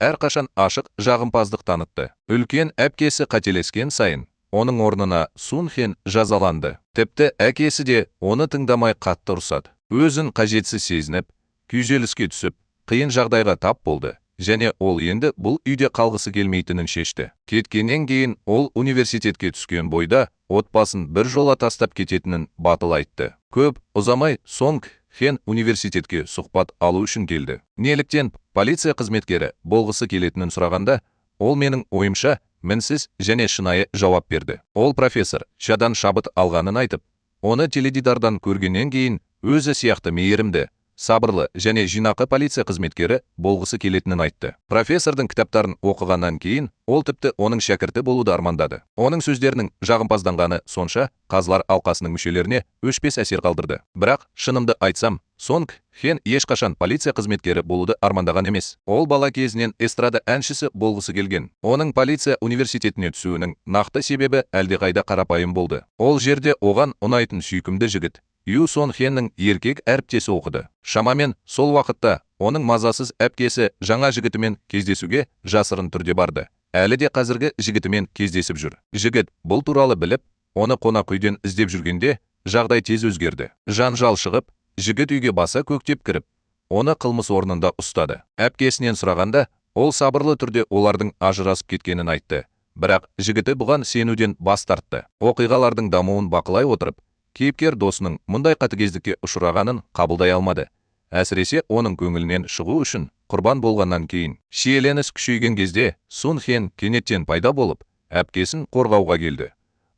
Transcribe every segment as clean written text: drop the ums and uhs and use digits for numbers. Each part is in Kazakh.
әрқашан ашық жағымпаздық танытты. Үлкен әпкесі қателескен сайын, оның орнына Сун Хен жазаланды. Тіпті әкесі де оны тыңдамай қатты ұрсады. Өзін қажетсіз сезініп, күйзеліске түсіп, қиын жағдайға тап болды. Және ол енді бұл үйде қалғысы келмейтінін шешті. Кеткеннен кейін ол университетке түскен бойда отбасын бір жола тастап кететінін батыл айтты. Көп ұзамай Сонг Хен университетке сұхбат алу үшін келді. Неліктен полиция қызметкері болғысы келетінін сұрағанда, ол менің ойымша мінсіз және шынайы жауап берді. Ол профессор Чадан шабыт алғанын айтып, оны теледидардан көргеннен кейін өзі сияқты мейірімді, сабырлы және жинақы полиция қызметкері болғысы келетінін айтты. Профессордың кітаптарын оқығаннан кейін ол тіпті оның шәкірті болуды армандады. Оның сөздерінің жағымпазданғаны сонша қазылар алқасының мүшелеріне өшпес әсер қалдырды. Бірақ шынымды айтсам, Сонг Хен ешқашан полиция қызметкері болуды армандаған емес. Ол бала кезінен эстрада әншісі болғысы келген. Оның полиция университетіне түсуінің нақты себебі әлдеқайда қарапайым болды. Ол жерде оған ұнайтын сүйкімді жігіт Ю Сон Хеннің еркек әріптесі оқыды. Шамамен сол уақытта оның мазасыз әпкесі жаңа жігітімен кездесуге жасырын түрде барды. Әлі де қазіргі жігітімен кездесіп жүр. Жігіт бұл туралы біліп, оны қонақ үйден іздеп жүргенде жағдай тез өзгерді. Жанжал шығып, жігіт үйге баса көктеп кіріп, оны қылмыс орнында ұстады. Әпкесінен сұрағанда, ол сабырлы түрде олардың ажырасып кеткенін айтты. Бірақ жігіті бұған сенуден бас тартты. Оқиғалардың дамуын бақылай отырып, кейіпкер досының мұндай қатыгездікке ұшырағанын қабылдай алмады. Әсіресе оның көңілінен шығу үшін құрбан болғаннан кейін. Шиеленіс күшейген кезде Сун Хен кенеттен пайда болып, әпкесін қорғауға келді.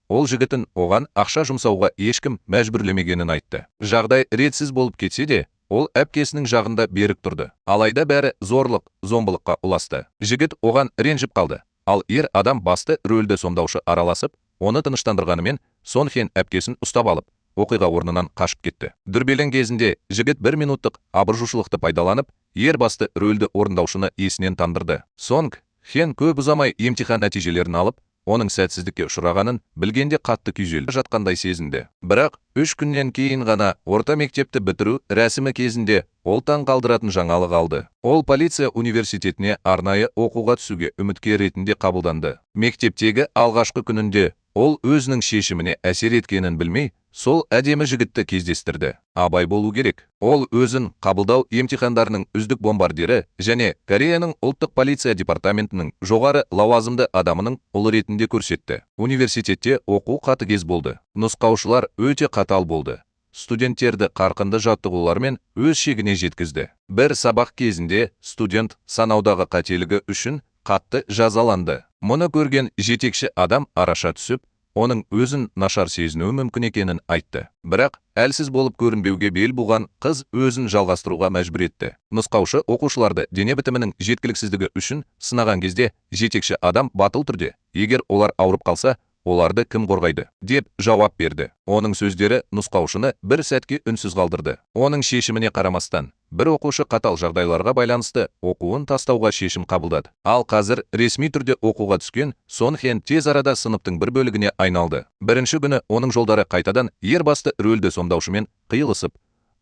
Ол жігітін оған ақша жұмсауға ешкім мәжбүрлемегенін айтты. Жағдай ретсіз болып кетсе де, ол әпкесінің жағында берік тұрды. Алайда бәрі зорлық, зомбылыққа ұласты. Жігіт оған ренжіп қалды. Ал ер адам басты рөлді сомдаушы араласып, оны тыныштандырғанымен Сон Хен әпкесін ұстап алып, оқиға орнынан қашып кетті. Дүрбелең кезінде жігіт 1 минуттық абыржушылықты пайдаланып, ер басты рөлді орындаушыны есінен тандырды. Сонг Хен көп ұзамай емтихан нәтижелерін алып, оның сәтсіздікке ұшырағанын білгенде қатты күйзеліп жатқандай сезінді. Бірақ 3 күннен кейін ғана орта мектепті бітіру рәсімі кезінде ол таң қалдыратын жаңалық алды. Ол полиция университетіне арнайы оқуға түсуге үміткер ретінде қабылданды. Мектептегі алғашқы күнінде ол өзінің шешіміне әсер еткенін білмей, сол әдемі жігітті кездестірді. Абай болу керек. Ол өзін қабылдау емтихандарының үздік бомбардирі және Кореяның ұлттық полиция департаментінің жоғары лауазымды адамының ұлы ретінде көрсетті. Университетте оқу қатыгез болды. Нұсқаушылар өте қатал болды. Студенттерді қарқынды жаттығулармен өз шегіне жеткізді. Бір сабақ кезінде студент санаудағы қателігі үшін қатты жазаланды. Мұны көрген жетекші адам араша түсіп, оның өзін нашар сезінуі мүмкін екенін айтты. Бірақ әлсіз болып көрінбеуге бел буған қыз өзін жалғастыруға мәжбүр етті. Нұсқаушы оқушыларды дене бітімінің жеткіліксіздігі үшін сынаған кезде жетекші адам батыл түрде, егер олар ауырып қалса, оларды кім қорғайды, деп жауап берді. Оның сөздері нұсқаушыны бір сәтке үнсіз қалдырды. Оның шешіміне қарамастан, бір оқушы қатал жағдайларға байланысты оқуын тастауға шешім қабылдады. Ал қазір ресми түрде оқуға түскен Сон Хен тез арада сыныптың бір бөлігіне айналды. Бірінші күні оның жолдары қайтадан ер басты рөлді сомдаушымен қиылысып,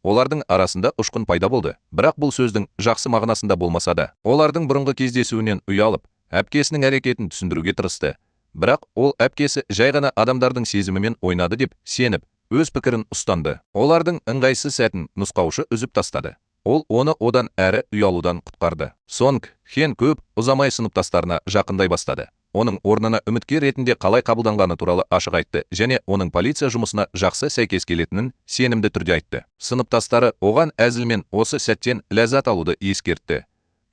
олардың арасында ұшқын пайда болды. Бірақ бұл сөздің жақсы мағынасында болмаса да, олардың бұрынғы кездесуінен ұялып, әпкесінің әрекетін түсіндіруге тырысты. Бірақ ол әпкесі жай ғана адамдардың сезімімен ойнады деп сеніп, өз пікірін ұстанды. Олардың ыңғайсыз сәтін нұсқаушы үзіп тастады. Ол оны одан әрі ұялудан құтқарды. Сонг Хен көп ұзамай сыныптастарына жақындай бастады. Оның орнына үміткер ретінде қалай қабылданғаны туралы ашық айтты және оның полиция жұмысына жақсы сәйкес келетінін сенімді түрде айтты. Сыныптастары оған әзілмен осы сәттен ләззат алуды ескертті.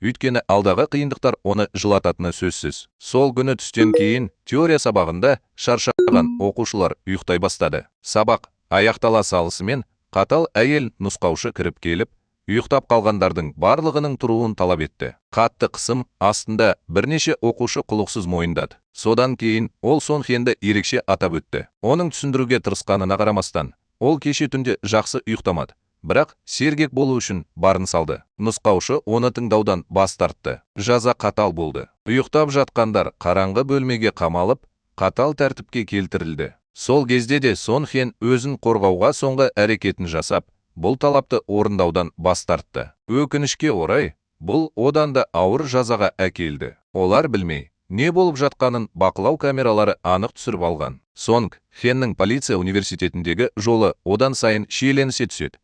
Өйткені алдағы қиындықтар оны жылататыны сөзсіз. Сол күні түстен кейін теория сабағында шаршаған оқушылар ұйықтай бастады. Сабақ аяқтала салысымен қатал әйел нұсқаушы кіріп келіп, ұйықтап қалғандардың барлығының тұруын талап етті. Қатты қысым астында бірнеше оқушы құлықсыз мойындады. Содан кейін ол Сон Хенді ерекше атап өтті. Оның түсіндіруге тырысқанына қарамастан, ол кеше түнде жақсы ұйықтамады. Бірақ сергек болу үшін барын салды. Нұсқаушы оны тыңдаудан бас тартты. Жаза қатал болды. Ұйықтап жатқандар қараңғы бөлмеге қамалып, қатал тәртіпке келтірілді. Сол кезде де Сон Хен өзін қорғауға соңғы әрекетін жасап, бұл талапты орындаудан бас тартты. Өкінішке орай, Бұл одан да ауыр жазаға әкелді. Олар білмей, не болып жатқанын бақылау камералары анық түсіріп алған. Сонг Хеннің полиция университетіндегі жолы одан сайын шиеленісе түседі.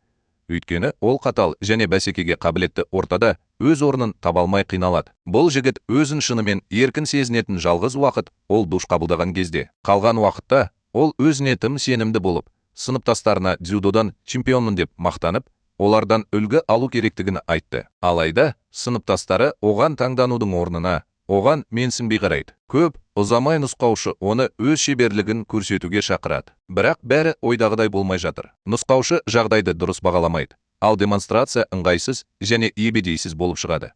Өйткені ол қатал және бәсекеге қабілетті ортада өз орнын таба алмай қиналады. Бұл жігіт өзін шынымен еркін сезінетін жалғыз уақыт ол душ қабылдаған кезде. Қалған уақытта ол өзіне тым сенімді болып, сыныптастарына дзюдодан чемпионмын деп мақтанып, олардан үлгі алу керектігін айтты. Алайда сыныптастары оған таңданудың орнына оған менсінбей қарайды. Көп ұзамай нұсқаушы оны өз шеберлігін көрсетуге шақырады. Бірақ бәрі ойдағыдай болмай жатыр. Нұсқаушы жағдайды дұрыс бағаламайды, ал демонстрация ыңғайсыз және ебедейсіз болып шығады.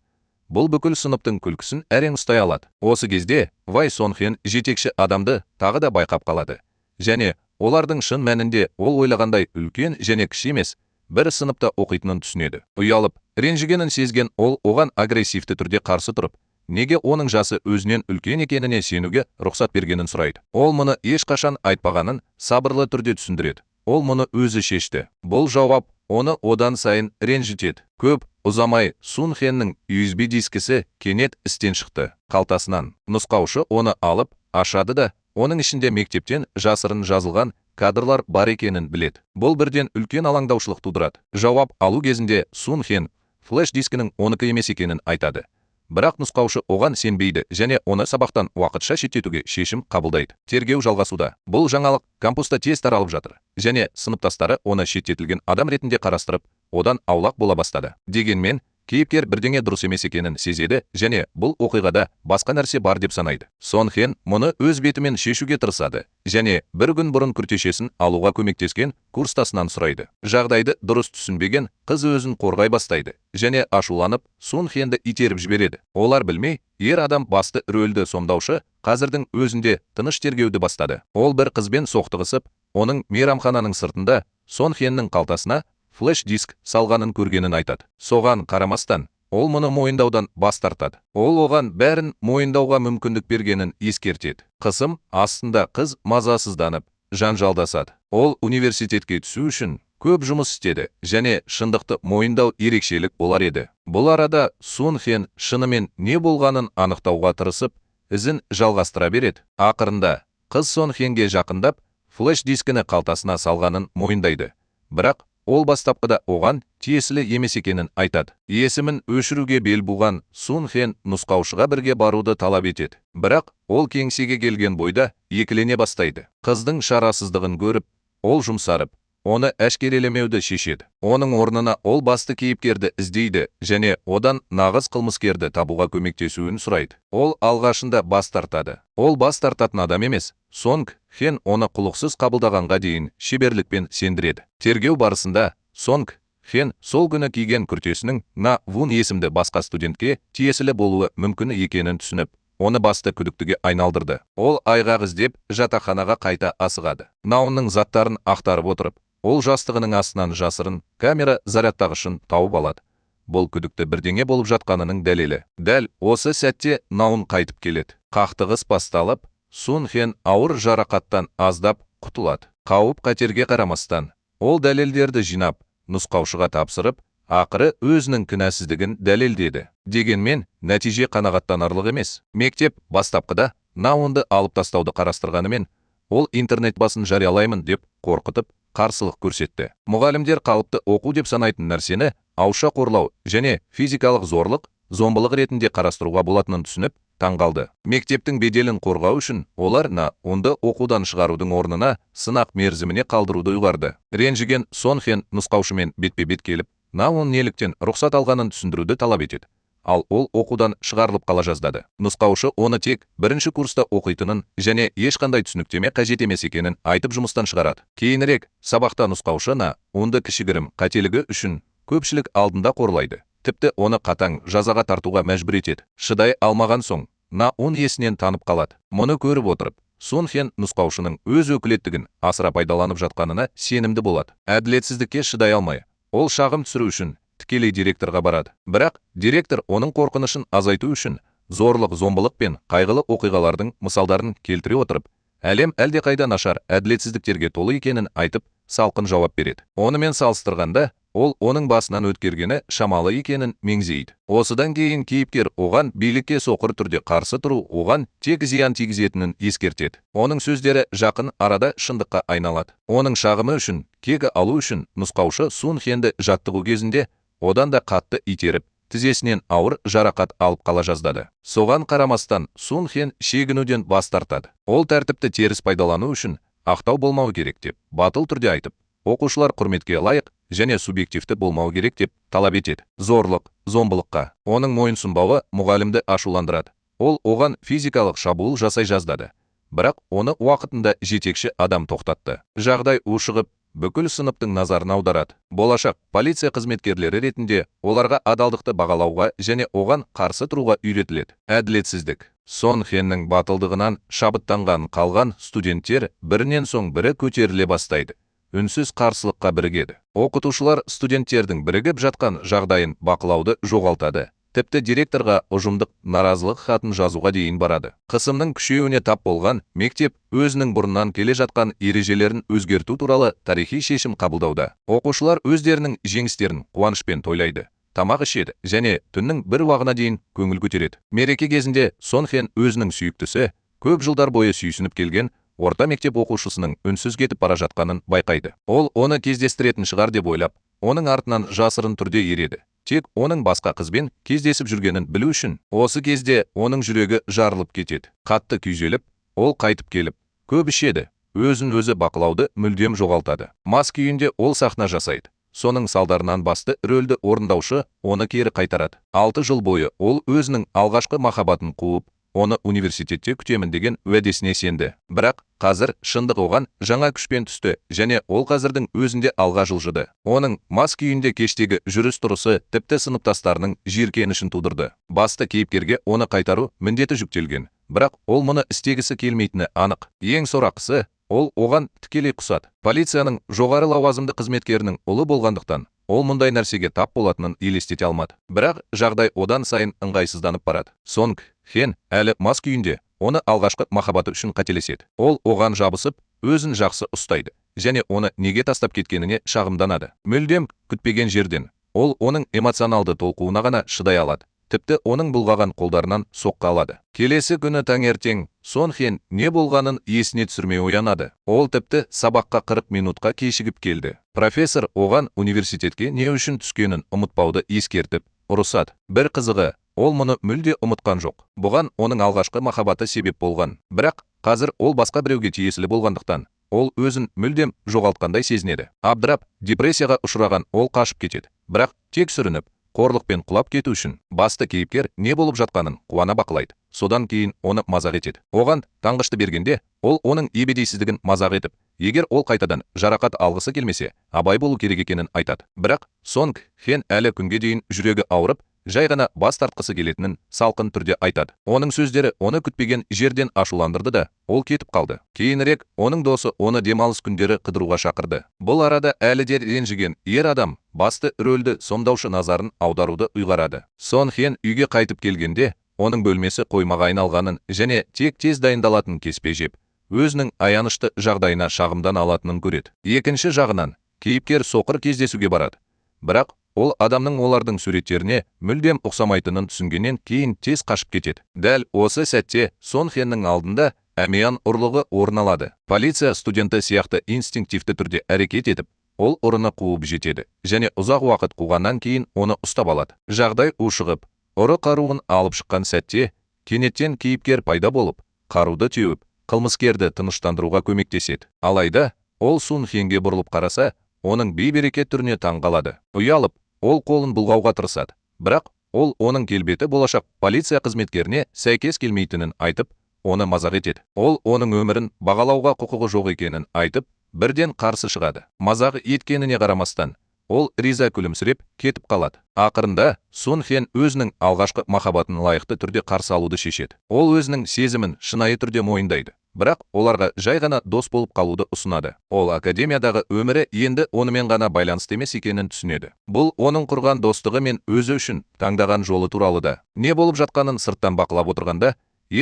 Бұл бүкіл сыныптың күлкісін әрең ұстай алады. Осы кезде Вай Сон Хен жетекші адамды тағы да байқап қалады. Және олардың шын мәнінде ол ойлағандай үлкен және кіші емес, бір сыныпта оқитынын түсінеді. Ұялып, ренжігенін сезген ол оған агрессивті түрде қарсы тұрып, неге оның жасы өзінен үлкен екеніне сенуге рұқсат бергенін сұрайды. Ол мұны ешқашан айтпағанын сабырлы түрде түсіндіреді. Ол мұны өзі шешті. Бұл жауап оны одан сайын ренжітеді. Көп ұзамай Сун Хеннің USB дискісі кенет істен шықты. Қалтасынан нұсқаушы оны алып, ашады да, оның ішінде мектептен жасырын жазылған кадрлар бар екенін біледі. Бұл бірден үлкен алаңдаушылық тудырады. Жауап алу кезінде Сун Хен флеш дискінің оныкі емес екенін айтады. Бірақ нұсқаушы оған сенбейді және оны сабақтан уақытша шеттетуге шешім қабылдайды. Тергеу жалғасуда. Бұл жаңалық кампуста тез таралып жатыр және сыныптастары оны шеттетілген адам ретінде қарастырып, одан аулақ бола бастады. Дегенмен, кейіпкер бірдеңе дұрыс емес екенін сезеді және бұл оқиғада басқа нәрсе бар деп санайды. Сон Хен мұны өз бетімен шешуге тырысады және бір күн бұрын күртешесін алуға көмектескен курстасынан сұрайды. Жағдайды дұрыс түсінбеген қыз өзін қорғай бастайды және ашуланып Сон Хенді итеріп жібереді. Олар білмей, ер адам басты рөлді сомдаушы қазірдің өзінде тыныш тергеуді бастады. Ол бір қызбен соқтығысып, оның мейрамхананың сыртында Сон Хеннің қалтасына флеш-диск салғанын көргенін айтады. Соған қарамастан, ол мұны мойындаудан бас тартады. Ол оған бәрін мойындауға мүмкіндік бергенін ескертеді. Қысым астында қыз мазасызданып, жанжалдасады. Ол университетке түсу үшін көп жұмыс істеді және шындықты мойындау ерекшелік болар еді. Бұл арада Сун Хен шынымен не болғанын анықтауға тырысып, ізін жалғастыра береді. Ақырында қыз Сон Хенге жақындап, флеш-дискіні қалтасына салғанын мойындайды. Бірақ ол бастапқыда оған тиесілі емес екенін айтады. Есімін өшіруге бел буған Сун Хен нұсқаушыға бірге баруды талап етеді. Бірақ ол кеңсеге келген бойда екілене бастайды. Қыздың шарасыздығын көріп, ол жұмсарып, оны әшкерелемеуді шешеді. Оның орнына ол басты кейіпкерді іздейді және одан нағыз қылмыскерді табуға көмектесуін сұрайды. Ол алғашында бас тартады. Ол бас тартатын адам емес. Сонг Хен оны құлықсыз қабылдағанға дейін шеберлікпен сендіреді. Тергеу барысында Сонг Хен сол күні киген күртесінің На Вун есімді басқа студентке тиесілі болуы мүмкін екенін түсініп, оны басты күдіктіге айналдырды. Ол айғақ іздеп жатақханаға қайта асығады. Наунның заттарын ақтарып отырып, ол жастығының астынан жасырын камера зарядтағышын тауып алады. Бұл күдікті бірдеңе болып жатқанының дәлелі. Дәл осы сәтте Наун қайтып келеді. Қақтығыс басталып, Сун Хен ауыр жарақаттан аздап құтылады. Қауіп қатерге қарамастан, ол дәлелдерді жинап, нұсқаушыға тапсырып, ақыры өзінің кінәсіздігін дәлелдеді. Дегенмен, нәтиже қанағаттанарлық емес. Мектеп бастапқыда Наунды алып тастауды қарастырғанымен, ол интернет басын жариялаймын деп қорқытып, қарсылық көрсетті. Мұғалімдер қалыпты оқу деп санайтын нәрсені ауызша қорлау және физикалық зорлық, зомбылық ретінде қарастыруға болатынын түсініп, таңғалды. Мектептің беделін қорғау үшін олар Наунды оқудан шығарудың орнына сынақ мерзіміне қалдыруды ұйғарды. Ренжіген Сон Хен нұсқаушымен бетпе-бет келіп, Наун неліктен рұқсат алғанын түсіндіруді талап етеді. Ал ол оқудан шығарылып қала жаздады. Нұсқаушы оны тек бірінші курста оқитынын және ешқандай түсініктеме қажет емес екенін айтып жұмыстан шығарады. Кейінірек сабақта нұсқаушы Наунды кішігірім қателігі үшін көпшілік алдында қорлайды. Тіпті оны қатаң жазаға тартуға мәжбүр етеді. Шыдай алмаған соң, Наун есінен танып қалады. Мұны көріп отырып, Сун Хен нұсқаушының өз өкілеттігін асыра пайдаланып жатқанына сенімді болады. Әділетсіздікке шыдай алмай, ол шағым түсіру үшін тікелей директорға барады. Бірақ директор оның қорқынышын азайту үшін зорлық, зомбылық пен қайғылы оқиғалардың мысалдарын келтіре отырып, әлем әлдеқайда нашар әділетсіздіктерге толы екенін айтып, салқын жауап береді. Онымен салыстырғанда, ол оның басынан өткергені шамалы екенін меңзейді. Осыдан кейін кейіпкер оған билікке соқыр түрде қарсы тұру оған тек зиян тигізетінін ескертеді. Оның сөздері жақын арада шындыққа айналады. Оның шағымы үшін, кегі алу үшін нұсқаушы Сун Хенді жаттығу кезінде одан да қатты итеріп, тізесінен ауыр жарақат алып қала жаздады. Соған қарамастан Сун Хен шегінуден бас тартады. Ол тәртіпті теріс пайдалану үшін ақтау болмау керек деп батыл түрде айтып, оқушылар құрметке лайық және субъективті болмау керек деп талап етеді. Зорлық, зомбылыққа оның мойынсұнбауы мұғалімді ашуландырады. Ол оған физикалық шабуыл жасай жаздады. Бірақ оны уақытында жетекші адам тоқтатты. Жағдай ушығып, бүкіл сыныптың назарын аударады. Болашақ полиция қызметкерлері ретінде оларға адалдықты бағалауға және оған қарсы тұруға үйретіледі. Әділетсіздік. Сон Хеннің батылдығынан шабыттанған қалған студенттер бірінен соң бірі көтеріле бастайды. Үнсіз қарсылыққа бірігеді. Оқытушылар студенттердің бірігіп жатқан жағдайын бақылауды жоғалтады. Тіпті директорға ұжымдық наразылық хатын жазуға дейін барады. Қысымның күшеюіне тап болған мектеп өзінің бұрыннан келе жатқан ережелерін өзгерту туралы тарихи шешім қабылдауда. Оқушылар өздерінің жеңістерін қуанышпен тойлайды. Тамақ ішеді және түннің бір уағына дейін көңіл көтереді. Мереке кезінде Сон Хен өзінің сүйіктісі, көп жылдар бойы сүйсініп келген орта мектеп оқушысының үнсіз кетіп бара жатқанын байқайды. Ол оны кездестіретін шығар деп ойлап, оның артынан жасырын түрде ереді. Тек оның басқа қызбен кездесіп жүргенін білу үшін. Осы кезде оның жүрегі жарылып кетеді. Қатты күйзеліп, ол қайтып келіп, көп ішеді, өзін өзі бақылауды мүлдем жоғалтады. Мас күйінде ол сахна жасайды. Соның салдарынан басты рөлді орындаушы оны кері қайтарады. 6 жыл бойы ол өзінің алғашқы махаббатын қуып, оны университетте күтемін деген уәдесіне сенді. Бірақ қазір шындық оған жаңа күшпен түсті және ол қазірдің өзінде алға жылжыды. Оның мас күйінде кештегі жүріс-тұрысы тіпті сыныптастарының жиіркенішін тудырды. Басты кейіпкерге оны қайтару міндеті жүктелген. Бірақ ол мұны істегісі келмейтіні анық. Ең сорақысы, ол оған тікелей құсады. Полицияның жоғары лауазымды қызметкерінің ұлы болғандықтан, ол мұндай нәрсеге тап болатынын елестете алмады. Бірақ жағдай одан сайын ыңғайсызданып барады. Сон Хен әлі мас күйінде оны алғашқы махаббаты үшін қателеседі. Ол оған жабысып, өзін жақсы ұстайды және оны неге тастап кеткеніне шағымданады. Мүлдем күтпеген жерден ол оның эмоционалды толқуына ғана шыдай алады. Тіпті оның бұлғаған қолдарынан соққы алады. Келесі күні таңертең Сон Хен не болғанын есіне түсірмей оянады. Ол тіпті сабаққа 40 минутқа кешігіп келді. Профессор оған университетке не үшін түскенін ұмытпауды ескертіп, ұрысады. Бір қызығы, ол мұны мүлде ұмытқан жоқ. Бұған оның алғашқы махаббаты себеп болған. Бірақ қазір ол басқа біреуге тиесілі болғандықтан, ол өзін мүлдем жоғалтқандай сезінеді. Абдырап, депрессияға ұшыраған ол қашып кетеді. Бірақ тек сүрініп, қорлықпен құлап кету үшін басты кейіпкер не болып жатқанын қуана бақылайды. Содан кейін оны мазақ етеді. Оған таңғышты бергенде, ол оның ебедейсіздігін мазақ етіп, егер ол қайтадан жарақат алғысы келмесе, абай болу керек екенін айтады. Бірақ Сон Хен әлі күнге дейін жүрегі ауырып, жай ғана бас тартқысы келетінін салқын түрде айтады. Оның сөздері оны күтпеген жерден ашуландырды да, ол кетіп қалды. Кейінірек оның досы оны демалыс күндері қыдыруға шақырды. Бұл арада әлі де ренжіген ер адам басты рөлді сомдаушы назарын аударуды ұйғарады. Сон Хен үйге қайтып келгенде, оның бөлмесі қоймаға айналғанын және тек тез дайындалатын кеспе жеп, өзінің аянышты жағдайына шағымдан алатынын көреді. Екінші жағынан, кейіпкер соқыр кездесуге барады. Бірақ ол адамның олардың суреттеріне мүлдем ұқсамайтынын түсінгеннен кейін тез қашып кетеді. Дәл осы сәтте Сон Хеннің алдында әмиян ұрлығы орын алады. Полиция студенті сияқты инстинктивті түрде әрекет етіп, ол ұрыны қуып жетеді және ұзақ уақыт қуғаннан кейін оны ұстап алады. Жағдай ушығып, ұры қаруын алып шыққан сәтте, кенеттен кейіпкер пайда болып, қаруды теуіп, қылмыскерді тыныштандыруға көмектеседі. Алайда, ол Сон Хенге бұрылып қараса, оның бейберекет түріне таң қалады. Ұялып, ол қолын бұлғауға тырысады. Бірақ ол оның келбеті болашақ полиция қызметкеріне сәйкес келмейтінін айтып, оны мазақ етеді. Ол оның өмірін бағалауға құқығы жоқ екенін айтып, бірден қарсы шығады. Мазақ еткеніне қарамастан, ол риза күлімсіреп кетіп қалады. Ақырында Сон Хен өзінің алғашқы махаббатын лайықты түрде қарсы алуды шешеді. Ол өзінің сезімін шынайы түрде мойындайды. Бірақ оларға жай ғана дос болып қалуды ұсынады. Ол академиядағы өмірі енді онымен ғана байланысты емес екенін түсінеді. Бұл оның құрған достығы мен өзі үшін таңдаған жолы туралы да. Не болып жатқанын сырттан бақылап отырғанда,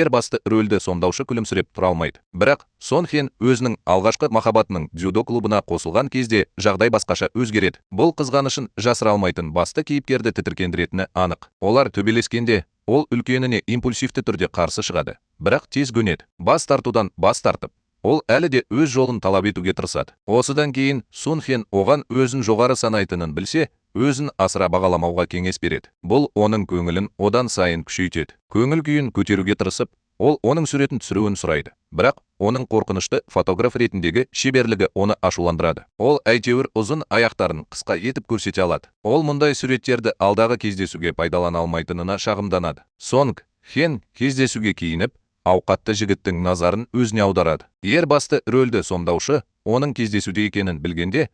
басты рөлді сомдаушы күлімсіреп тұра алмайды. Бірақ Сон Хен өзінің алғашқы махаббатының дзюдо клубына қосылған кезде жағдай басқаша өзгереді. Бұл қызғанышын жасыра алмайтын басты кейіпкерді тітіркендіретіні анық. Олар төбелескенде ол үлкеніне импульсивті түрде қарсы шығады, бірақ тез көнеді. Бас тартудан бас тартып, ол әлі де өз жолын талап етуге тырысады. Осыдан кейін Сон Хен оған өзін жоғары санайтынын білсе, өзін асыра бағаламауға кеңес береді. Бұл оның көңілін одан сайын күшейтеді. Көңіл күйін көтеруге тырысып, ол оның суретін түсіруін сұрайды. Бірақ оның қорқынышты фотограф ретіндегі шеберлігі оны ашуландырады. Ол әйтеуір ұзын аяқтарын қысқа етіп көрсете алады. Ол мұндай суреттерді алдағы кездесуге пайдалана алмайтынына шағымданады. Сонг Хен кездесуге киініп, ауқатты жігіттің назарын өзіне аударады. Басты рөлді сомдаушы оның кездесуде екенін білгенде,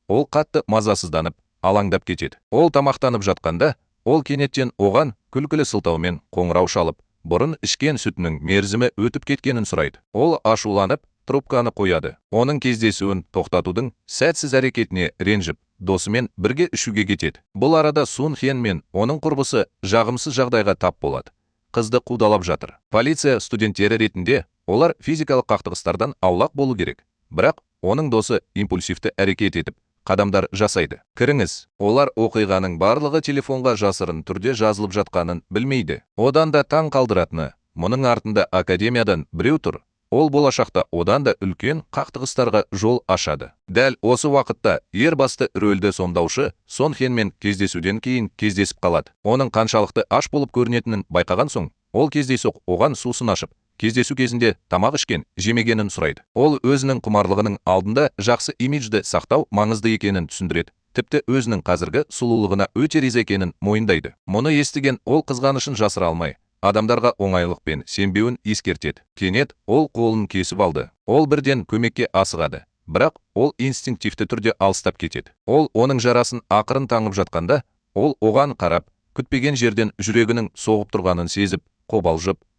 ол қатты мазасызданып, алаңдап кетеді. Ол тамақтанып жатқанда, ол кенеттен оған күлкілі сылтаумен қоңырау шалып, бұрын ішкен сүтінің мерзімі өтіп кеткенін сұрайды. Ол ашуланып, трубканы қояды. Оның кездесуін тоқтатудың сәтсіз әрекетіне ренжіп, досымен бірге ішуге кетеді. Бұл арада Сон Хен мен оның құрбысы жағымсыз жағдайға тап болады. Қызды қудалап жатыр. Полиция студенттері ретінде олар физикалық қақтығыстардан аулақ болу керек. Бірақ оның досы импульсивті әрекет етіп, қадамдар жасайды. Кіріңіз, олар оқиғаның барлығы телефонға жасырын түрде жазылып жатқанын білмейді. Одан да таң қалдыратыны, мұның артында академиядан біреу тұр. Ол болашақта одан да үлкен қақтығыстарға жол ашады. Дәл осы уақытта басты рөлді сомдаушы Сон Хенмен кездесуден кейін кездесіп қалады. Оның қаншалықты аш болып көрінетінін байқаған соң, ол кездейсоқ оған сусын ашып, кездесу кезінде тамақ ішкен, жемегенін сұрайды. Ол өзінің құмарлығының алдында жақсы имиджді сақтау маңызды екенін түсіндіреді. Тіпті өзінің қазіргі сұлулығына өте риза екенін мойындайды. Мұны естіген ол қызғанышын жасыра алмай, адамдарға оңайлықпен сенбеуін ескертеді. Кенет ол қолын кесіп алды. Ол бірден көмекке асығады. Бірақ ол инстинктивті түрде алыстап кетеді. Ол оның жарасын ақырын таңып жатқанда, ол оған қарап, күтпеген жерден жүрегінің соғып тұрғанын сезіп,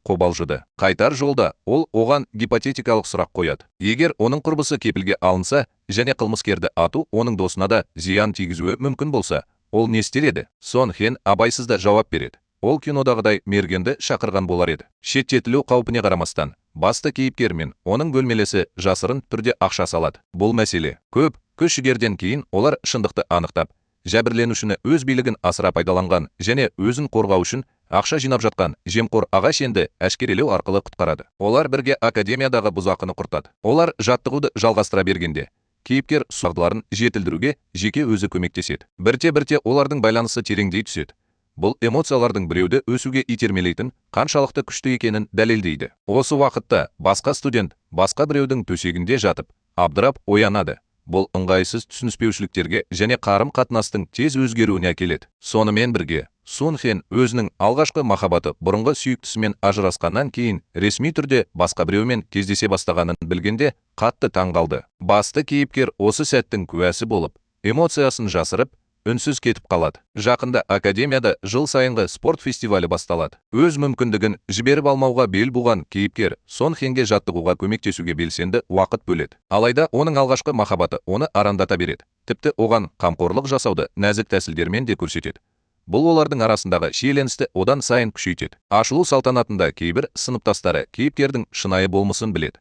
қобалжыды. Қайтар жолда ол оған гипотетикалық сұрақ қояды. Егер оның құрбысы кепілге алынса, және қылмыскерді ату оның досына да зиян тигізуі мүмкін болса, ол не істер еді? Сон Хен абайсызда жауап береді. Ол кинодағыдай мергенді шақырған болар еді. Шеттетілу қаупіне қарамастан, басты кейіпкер мен оның бөлмелесі жасырын түрде ақша салады. Бұл мәселе көп күш-жігерден кейін олар шындықты анықтап, жәбірленушіні өз билігін асыра пайдаланған және өзін қорғау үшін ақша жинап жатқан жемқор ағаш енді әшкерелеу арқылы құтқарады. Олар бірге академиядағы бұзақыны құртады. Олар жаттығуды жалғастыра бергенде, кейіпкер сұрақтарын жетілдіруге жеке өзі көмектеседі. Бірте-бірте олардың байланысы тереңдей түседі. Бұл эмоциялардың біреуді өсуге итермелейтін қаншалықты күшті екенін дәлелдейді. Осы уақытта басқа студент басқа біреудің төсегінде жатып, абдырап оянады. Бұл ыңғайсыз түсініспеушіліктерге және қарым-қатынастың тез өзгеруіне әкеледі. Сонымен бірге, Сон Хен өзінің алғашқы махаббаты бұрынғы сүйіктісімен ажырасқаннан кейін ресми түрде басқа біреумен кездесе бастағанын білгенде қатты таң қалды. Басты кейіпкер осы сәттің куәсі болып, эмоциясын жасырып, үнсіз кетіп қалады. Жақында академияда жыл сайынғы спорт фестивалі басталады. Өз мүмкіндігін жіберіп алмауға бел буған кейіпкер Сон Хенге жаттығуға көмектесуге белсенді уақыт бөледі. Алайда оның алғашқы махаббаты оны арандата береді. Тіпті оған қамқорлық жасауды нәзік тәсілдермен де көрсетеді. Бұл олардың арасындағы шиеленісті одан сайын күшейтеді. Ашылу салтанатында кейбір сыныптастары кейіпкердің шынайы болмысын біледі.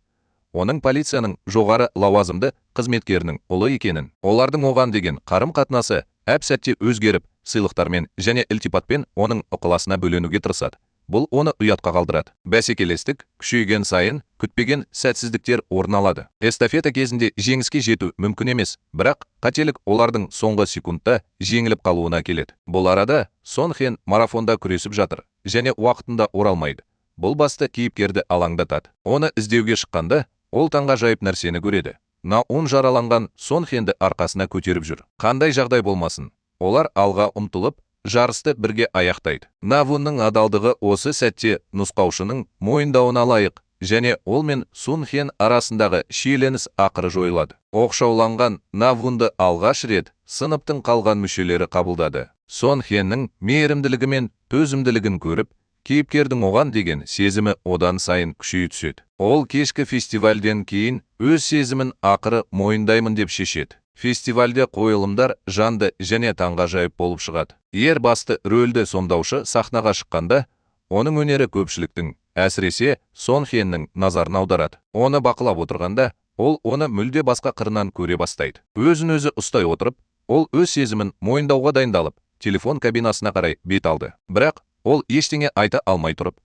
Оның полицияның жоғары лауазымды қызметкерінің ұлы екенін, олардың оған деген қарым-қатынасы әп-сәтте өзгеріп, сыйлықтармен және ілтипатпен оның ықыласына бөленуге тырысады. Бұл оны ұятқа қалдырады. Бәсекелестік күшейген сайын күтпеген сәтсіздіктер орын алады. Эстафета кезінде жеңіске жету мүмкін емес, бірақ қателік олардың соңғы секундта жеңіліп қалуына келеді. Бұл арада Сон Хен марафонда күресіп жатыр және уақытында оралмайды. Бұл басты кейіпкерді алаңдатады. Оны іздеуге шыққанда, ол таңғажайып нәрсені көреді. Наун жараланған Сон Хенді арқасына көтеріп жүр. Қандай жағдай болмасын, олар алға ұмтылып, жарысты бірге аяқтайды. Навунның адалдығы осы сәтте нұсқаушының мойындауына лайық, және ол мен Сон Хен арасындағы шиеленіс ақыры жойылады. Оқшауланған Навунды алғаш рет сыныптың қалған мүшелері қабылдады. Сон Хеннің мейірімділігі мен төзімділігін көріп, кейіпкердің оған деген сезімі одан сайын күшейе түседі. Ол кешкі фестивальден кейін өз сезімін ақыры мойындаймын деп шешеді. Фестивальде қойылымдар жанды және таңғажайып болып шығады. Басты рөлді сомдаушы сахнаға шыққанда, оның өнері көпшіліктің әсіресе Сон Хеннің назарын аударады. Оны бақылап отырғанда, ол оны мүлде басқа қырынан көре бастайды. Өзін-өзі ұстай отырып, ол өз сезімін мойындауға дайындалып, телефон кабинасына қарай бет алды. Бірақ ол ештеңе айта алмай тұрып,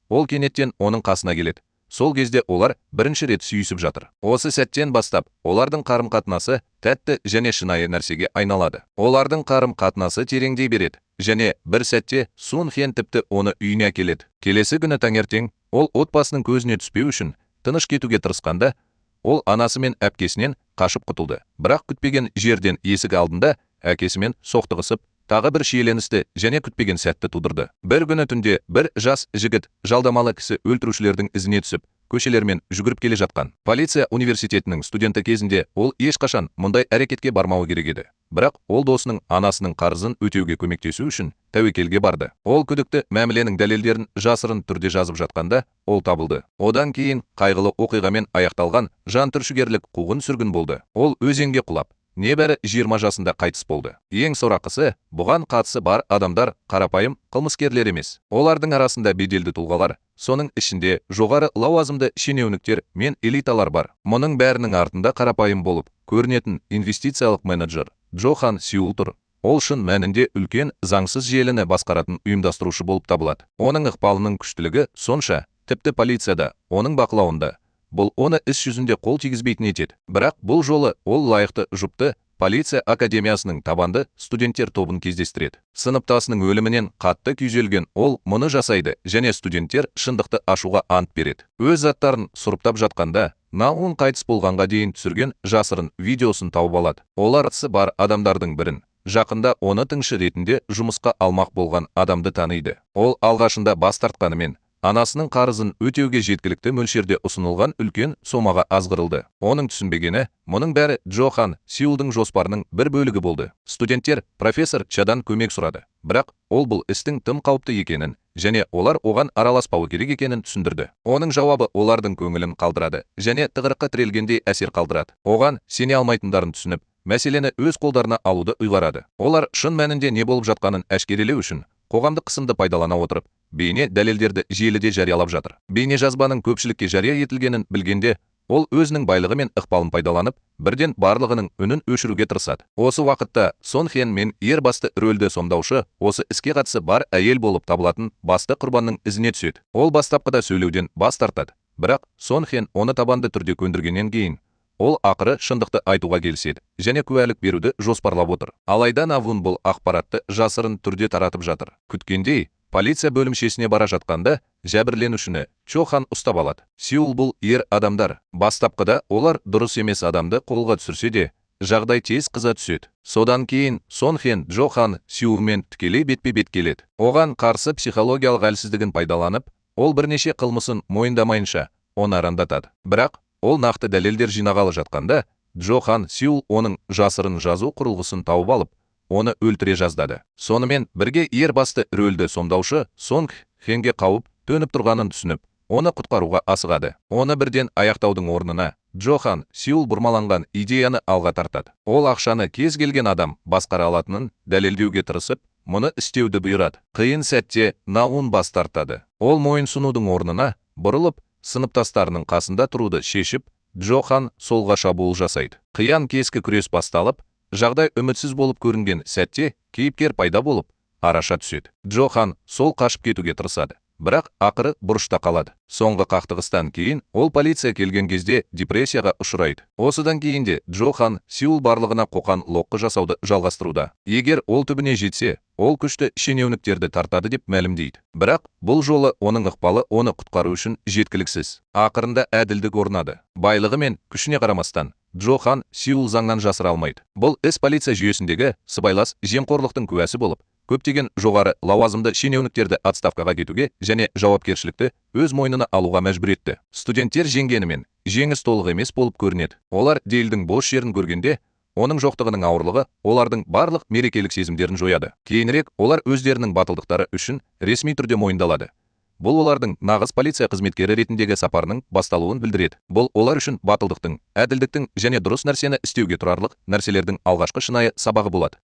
ол кенеттен оның қасына келеді. Сол кезде олар бірінші рет сүйісіп жатыр. Осы сәттен бастап, олардың қарым-қатынасы тәтті және шынайы нәрсеге айналады. Олардың қарым-қатынасы тереңдей береді, және бір сәтте Сун Хен тіпті оны үйіне әкеледі. Келесі күні таңертең, ол отбасының көзіне түспеу үшін тыныш кетуге тырысқанда, ол анасы мен әпкесінен қашып құтылды. Бірақ күтпеген жерден есік алдында әкесімен соқтығысып, тағы бір шиеленісті және күтпеген сәтті тудырды. Бір күні түнде бір жас жігіт жалдамалы кісі өлтірушілердің ізіне түсіп, көшелермен жүгіріп келе жатқан. Полиция университетінің студенті кезінде ол ешқашан мұндай әрекетке бармауы керек еді. Бірақ ол досының анасының қарызын өтеуге көмектесу үшін тәуекелге барды. Ол күдікті мәміленің дәлелдерін жасырын түрде жазып жатқанда, ол табылды. Одан кейін қайғылы оқиғамен аяқталған жантүршігерлік қуғын-сүргін болды. Ол өзенге құлап, небәрі 20 жасында қайтыс болды. Ең сорақысы, бұған қатысы бар адамдар қарапайым қылмыскерлер емес. Олардың арасында беделді тұлғалар, соның ішінде жоғары лауазымды шенеуніктер мен элиталар бар. Мұның бәрінің артында қарапайым болып көрінетін инвестициялық менеджер Джохан Сеул тұр. Ол шын мәнінде үлкен заңсыз желіні басқаратын ұйымдастырушы болып табылады. Оның ықпалының күштілігі сонша, тіпті полицияда, оның бақылауында, бұл оны іс жүзінде қол тигізбейтін етеді. Бірақ бұл жолы ол лайықты жұпты полиция академиясының табанды студенттер тобын кездестіреді. Сыныптасының өлімінен қатты күйзелген ол мұны жасайды, және студенттер шындықты ашуға ант береді. Өз заттарын сұрыптап жатқанда, Наун қайтыс болғанға дейін түсірген жасырын видеосын тауып алады. Олар ысы бар адамдардың бірін, жақында оны тыңшы ретінде жұмысқа алмақ болған адамды таниды. Ол алғашында бас тартқанымен, анасының қарызын өтеуге жеткілікті мөлшерде ұсынылған үлкен сомаға азғырылды. Оның түсінбегені, мұның бәрі Джохан Сеулдың жоспарының бір бөлігі болды. Студенттер профессор Чадан көмек сұрады. Бірақ ол бұл істің тым қауіпті екенін, және олар оған араласпауы керек екенін түсіндірді. Оның жауабы олардың көңілін қалдырады, және тығырыққа тірелгендей әсер қалдырады. Оған сене алмайтындарын түсініп, мәселені өз қолдарына алуды ұйғарады. Олар шын мәнінде не болып жатқанын әшкерелеу үшін қоғамдық қысымды пайдалана отырып, бейне дәлелдерді желіде жариялап жатыр. Бейне жазбаның көпшілікке жария етілгенін білгенде, ол өзінің байлығы мен ықпалын пайдаланып, бірден барлығының үнін өшіруге тырысады. Осы уақытта Сон Хен мен ер басты рөлді сомдаушы осы іске қатысы бар әйел болып табылатын басты құрбанның ізіне түседі. Ол бастапқыда сөйлеуден бас тартады. Бірақ Сон Хен оны табанды түрде көндіргеннен кейін, ол ақыры шындықты айтуға келіседі, және куәлік беруді жоспарлап отыр. Алайда Навун бұл ақпаратты жасырын түрде таратып жатыр. Күткендей, полиция бөлімшесіне бара жатқанда, жәбірленушіні Чохан ұстап алады. Сеул бұл ер адамдар. Бастапқыда олар дұрыс емес адамды қолға түсірсе де, жағдай тез қыза түседі. Содан кейін Сон Хен Джохан Сеулмен тікелей бетпе-бет келеді. Оған қарсы психологиялық әлсіздігін пайдаланып, ол бірнеше қылмысын мойындамайынша оны арандатады. Бірақ ол нақты дәлелдер жинағалы жатқанда, Джохан Сеул оның жасырын жазу құрылғысын тауып алып, оны өлтіре жаздады. Сонымен бірге ер басты рөлді сомдаушы Сонг Хенге қауіп төніп тұрғанын түсініп, оны құтқаруға асығады. Оны бірден аяқтаудың орнына Джохан Сеул бұрмаланған идеяны алға тартады. Ол ақшаны кез келген адам басқара алатынын дәлелдеуге тырысып, мұны істеуді бұйырады. Қиын сәтте Наун бас тартады. Ол мойынсұнудың орнына бұрылып, сыныптастарының қасында тұруды шешіп, Джохан солға шабуыл жасайды. Қиян кескі күрес басталып, жағдай үмітсіз болып көрінген сәтте кейіпкер пайда болып, араша түседі. Джохан сол қашып кетуге тырысады. Бірақ ақыры бұрышта қалады. Соңғы қақтығыстан кейін ол полиция келген кезде депрессияға ұшырайды. Осыдан кейін де Джохан Сеул барлығына қоқан-лоққы жасауды жалғастыруда. Егер ол түбіне жетсе, ол күшті шенеуніктерді тартады деп мәлімдейді. Бірақ бұл жолы оның ықпалы оны құтқару үшін жеткіліксіз. Ақырында әділдік орнады. Байлығы мен күшіне қарамастан, Джохан Сеул заңнан жасыра алмайды. Бұл іс полиция жүйесіндегі сыбайлас жемқорлықтың куәсі болып, көптеген жоғары лауазымды шенеуніктерді отставкаға кетуге және жауапкершілікті өз мойнына алуға мәжбүр етті. Студенттер жеңгенімен жеңіс толық емес болып көрінеді. Олар Дейлдің бос жерін көргенде, оның жоқтығының ауырлығы олардың барлық мерекелік сезімдерін жояды. Кейінірек олар өздерінің батылдықтары үшін ресми түрде мойындалады. Бұл олардың нағыз полиция қызметкері ретіндегі сапарының басталуын білдіреді. Бұл олар үшін батылдықтың, әділдіктің және дұрыс нәрсені істеуге тұрарлық нәрселердің алғашқы шынайы сабағы болады.